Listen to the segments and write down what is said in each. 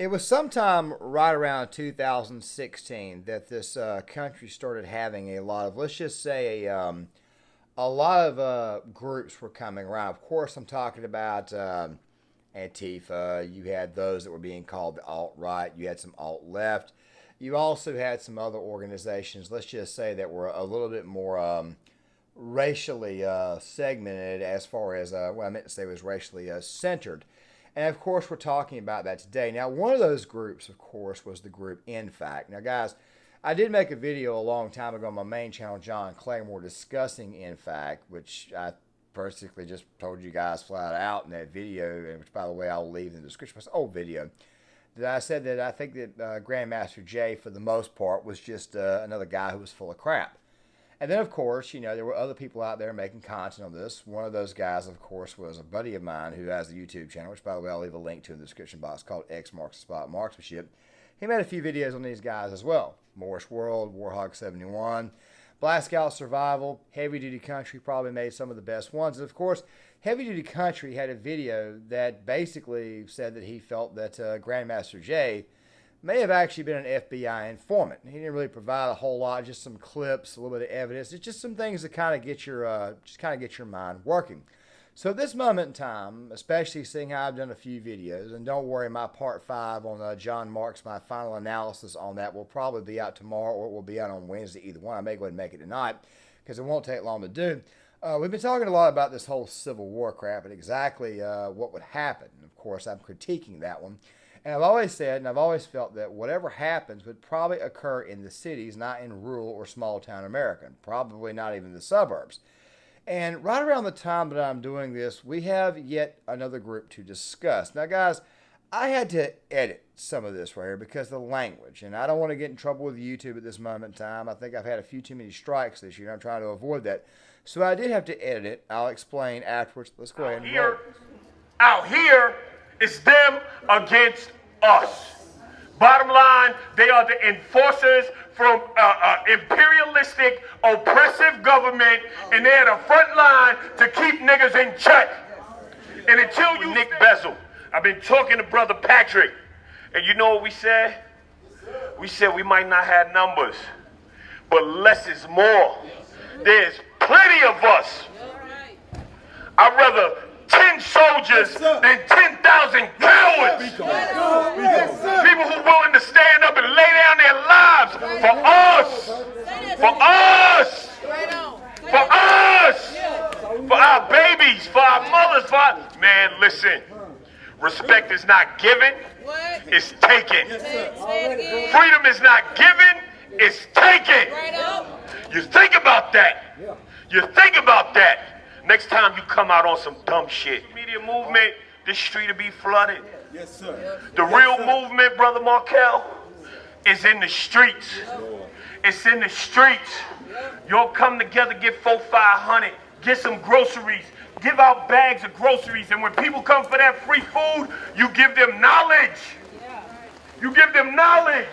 It was sometime right around 2016 that this country started having a lot of, let's just say, a lot of groups were coming around. Of course, I'm talking about Antifa. You had those that were being called the alt-right. You had some alt-left. You also had some other organizations, let's just say, that were a little bit more racially segmented as far as, what I meant to say was racially centered. And of course, we're talking about that today. Now, one of those groups, of course, was the group NFAC. Now, guys, I did make a video a long time ago on my main channel, John Claymore, discussing NFAC, which I basically just told you guys flat out in that video, and which, by the way, I'll leave in the description. It's an old video. That I said that I think that Grandmaster Jay, for the most part, was just another guy who was full of crap. And then, of course, you know, there were other people out there making content on this. One of those guys, of course, was a buddy of mine who has a YouTube channel, which, by the way, I'll leave a link to in the description box, called X Marks the Spot Marksmanship. He made a few videos on these guys as well. Morris World, Warhawk 71, Black Scout Survival, Heavy Duty Country probably made some of the best ones. And, of course, Heavy Duty Country had a video that basically said that he felt that Grandmaster Jay may have actually been an FBI informant. He didn't really provide a whole lot, just some clips, a little bit of evidence. It's just some things that kind of get your mind working. So at this moment in time, especially seeing how I've done a few videos, and don't worry, my part 5 on John Marks, my final analysis on that will probably be out tomorrow, or it will be out on Wednesday, either one. I may go ahead and make it tonight because it won't take long to do. We've been talking a lot about this whole Civil War crap and exactly what would happen. Of course, I'm critiquing that one. And I've always said, and I've always felt that whatever happens would probably occur in the cities, not in rural or small town America, probably not even the suburbs. And right around the time that I'm doing this, we have yet another group to discuss. Now, guys, I had to edit some of this right here because of the language, and I don't want to get in trouble with YouTube at this moment in time. I think I've had a few too many strikes this year, and I'm trying to avoid that. So I did have to edit it. I'll explain afterwards. Let's go ahead and roll. Out here, it's them against us. Bottom line, they are the enforcers from imperialistic, oppressive government, and they're the front line to keep niggas in check. And until you, Nick Bezel, I've been talking to Brother Patrick, and you know what we said? We said we might not have numbers, but less is more. There's plenty of us. I'd rather 10 soldiers than 10,000 cowards. People who are willing to stand up and lay down their lives for us. For us. For us. For our babies, for our mothers, for our... Man, listen. Respect is not given, it's taken. Freedom is not given, it's taken. You think about that. You think about that. Next time you come out on some dumb shit. Media movement, this street will be flooded. Yes, sir. The real movement, Brother Markel, is in the streets. It's in the streets. Y'all come together, get 400-500, get some groceries, give out bags of groceries, and when people come for that free food, you give them knowledge. You give them knowledge.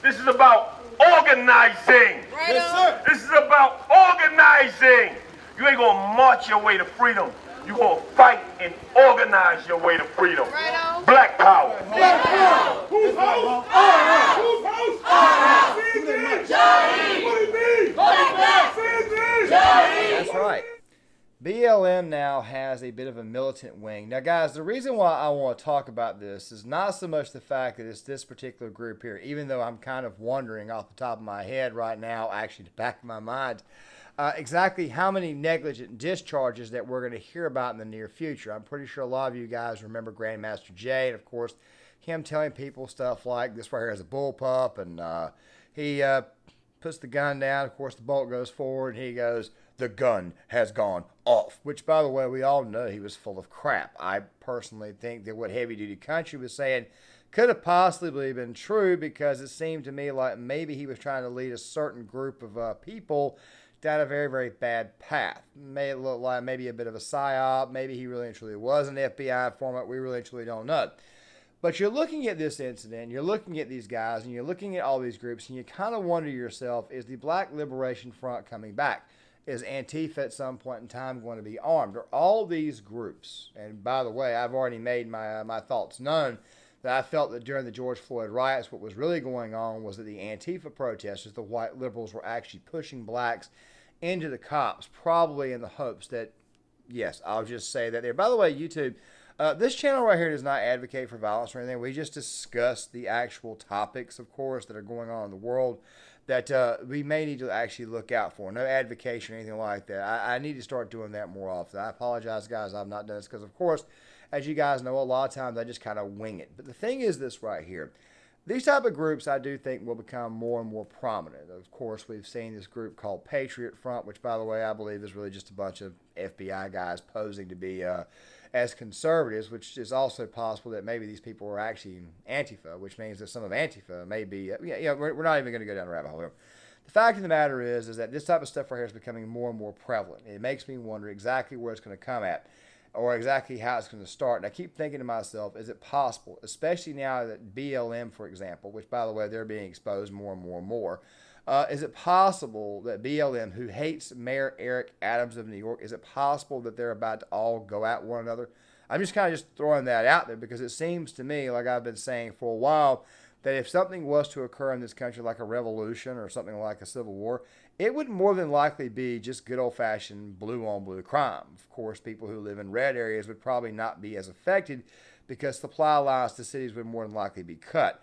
This is about organizing. Yes, sir. This is about organizing. You ain't gonna march your way to freedom. You gonna fight and organize your way to freedom. Black power. Black power. Who's host? Who's host? That's right. BLM now has a bit of a militant wing. Now, guys, the reason why I want to talk about this is not so much the fact that it's this particular group here, even though I'm kind of wondering off the top of my head right now, actually the back of my mind, exactly how many negligent discharges that we're going to hear about in the near future. I'm pretty sure a lot of you guys remember Grandmaster Jay, and of course, him telling people stuff like this right here is a bullpup, and he puts the gun down. Of course, the bolt goes forward, and he goes, "The gun has gone off," which, by the way, we all know he was full of crap. I personally think that what Heavy Duty Country was saying could have possibly been true because it seemed to me like maybe he was trying to lead a certain group of people down a very, very bad path. May it look like maybe a bit of a psyop. Maybe he really and truly was an FBI informant. We really and truly don't know. But you're looking at this incident, you're looking at these guys, and you're looking at all these groups, and you kind of wonder to yourself, is the Black Liberation Front coming back? Is Antifa at some point in time going to be armed? Are all these groups, and by the way, I've already made my thoughts known, that I felt that during the George Floyd riots, what was really going on was that the Antifa protesters, the white liberals, were actually pushing blacks into the cops, probably in the hopes that, yes, I'll just say that there. By the way, YouTube, this channel right here does not advocate for violence or anything. We just discuss the actual topics, of course, that are going on in the world that we may need to actually look out for. No advocation or anything like that. I need to start doing that more often. I apologize, guys, I've not done this because, of course, as you guys know, a lot of times I just kind of wing it. But the thing is this right here. These type of groups I do think will become more and more prominent. Of course, we've seen this group called Patriot Front, which, by the way, I believe is really just a bunch of FBI guys posing to be as conservatives, which is also possible that maybe these people are actually Antifa, which means that some of Antifa may be, we're not even going to go down the rabbit hole here. The fact of the matter is that this type of stuff right here is becoming more and more prevalent. It makes me wonder exactly where it's going to come at, or exactly how it's going to start. And I keep thinking to myself, is it possible, especially now that BLM, for example, which, by the way, they're being exposed more and more and more, is it possible that BLM, who hates Mayor Eric Adams of New York, is it possible that they're about to all go at one another? I'm just kind of just throwing that out there because it seems to me, like I've been saying for a while, that if something was to occur in this country like a revolution or something like a civil war, it would more than likely be just good old-fashioned blue-on-blue crime. Of course, people who live in red areas would probably not be as affected because supply lines to cities would more than likely be cut.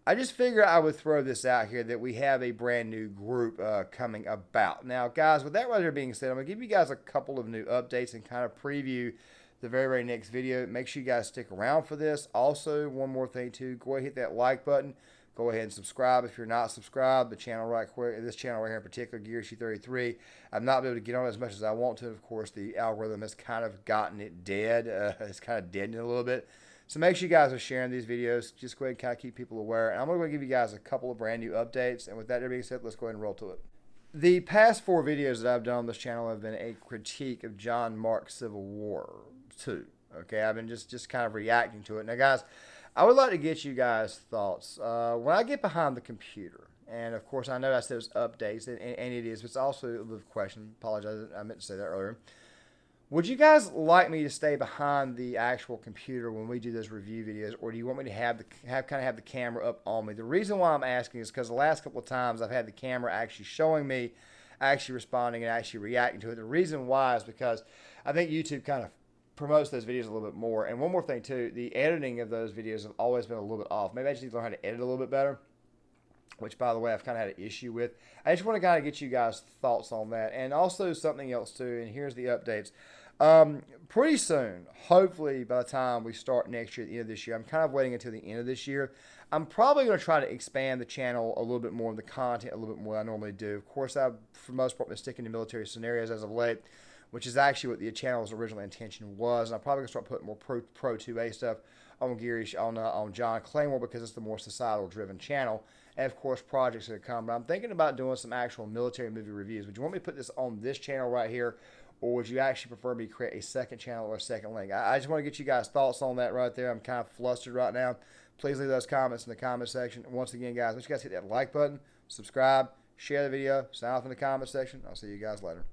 I just figured I would throw this out here that we have a brand new group coming about. Now, guys, with that right there being said, I'm going to give you guys a couple of new updates and kind of preview the very, very next video. Make sure you guys stick around for this. Also, one more thing, too. Go ahead and hit that like button. Go ahead and subscribe if you're not subscribed. The channel right quick, this channel right here in particular, GearShoe33, I've not been able to get on as much as I want to. Of course, the algorithm has kind of gotten it dead. It's kind of deadened it a little bit. So make sure you guys are sharing these videos. Just go ahead and kind of keep people aware. And I'm going to give you guys a couple of brand new updates. And with that being said, let's go ahead and roll to it. The past 4 videos that I've done on this channel have been a critique of John Mark's Civil War 2. Okay, I've been just kind of reacting to it. Now, guys, I would like to get you guys' thoughts. When I get behind the computer, and of course I know I said it was updates, and it is, but it's also a question. Apologize, I meant to say that earlier. Would you guys like me to stay behind the actual computer when we do those review videos, or do you want me to have the camera up on me? The reason why I'm asking is because the last couple of times I've had the camera actually showing me, actually responding, and actually reacting to it. The reason why is because I think YouTube kind of promotes those videos a little bit more. And one more thing too, the editing of those videos have always been a little bit off. Maybe I just need to learn how to edit a little bit better, which, by the way, I've kind of had an issue with. I just want to kind of get you guys' thoughts on that. And also something else too, and here's the updates. Pretty soon, hopefully by the time we start next year, at the end of this year, I'm kind of waiting until the end of this year. I'm probably going to try to expand the channel a little bit more, in the content a little bit more than I normally do. Of course, I've, for the most part, been sticking to military scenarios as of late, which is actually what the channel's original intention was. And I'm probably going to start putting more Pro 2A stuff on on John Claymore because it's the more societal-driven channel. And, of course, projects that come. But I'm thinking about doing some actual military movie reviews. Would you want me to put this on this channel right here, or would you actually prefer me to create a second channel or a second link? I just want to get you guys' thoughts on that right there. I'm kind of flustered right now. Please leave those comments in the comment section. And once again, guys, make sure you guys hit that like button, subscribe, share the video, sign off in the comment section. I'll see you guys later.